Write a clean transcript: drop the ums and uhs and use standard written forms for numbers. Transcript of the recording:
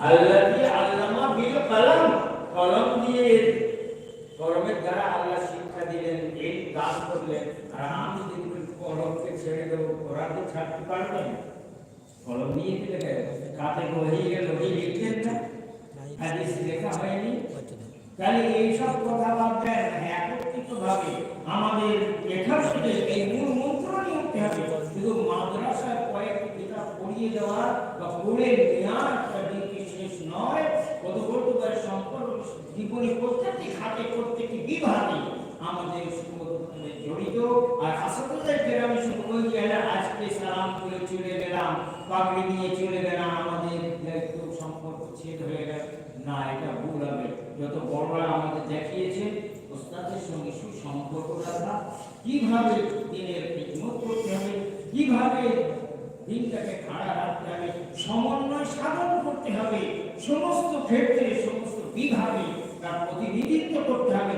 আল্লাযী আল্লামা বিল কলম, কলম দিয়ে কলমের দ্বারা আল্লাহ শিক্ষা দিলেন, এই কাজ করলেন। আর আমি যদি কলমকে ছেড়ে দেবো, কোরআন তো ছাড়তে পারবেন? কলম নিয়ে দিলে কাতে বহি গেল, ওই লিখলেন না, হাদিস লেখা হয়নি। তাহলে এইসব কথা বাদ দেন, একত্রিতভাবে আমাদের এখানে এই মূল মন্ত্র নিয়ে উঠতে হবে। শুধু মাদ্রাসায় কয়েকটি কিতাব পড়িয়ে দেওয়া বা পড়ে নেওয়ার দিকে শেষ নয়। কতবার সম্পর্ক জীবনে প্রত্যেকটি খাতে, প্রত্যেকটি বিভাগে আমাদের জড়িত। আর আসাদুল্লাহ কেরামী শুধু ওই আজকে সালাম করে চলে গেলাম, পাগড়ি নিয়ে চলে গেলাম, আমাদের একটু সম্পর্ক ছেদ হয়ে গেল না, এটা ভুল হবে। যত বড়রা আমাদের দেখিয়েছেন ওস্তাদের সঙ্গে সুসম্পর্ক রাখা, কিভাবে দিনের খিদমত করতে হবে, কিভাবে দিনটাকে খাড়া রাখতে হবে, সমন্বয় সাধন করতে হবে, সমস্ত ক্ষেত্রে সমস্ত বিভাগে তার প্রতিনিধিত্ব করতে হবে।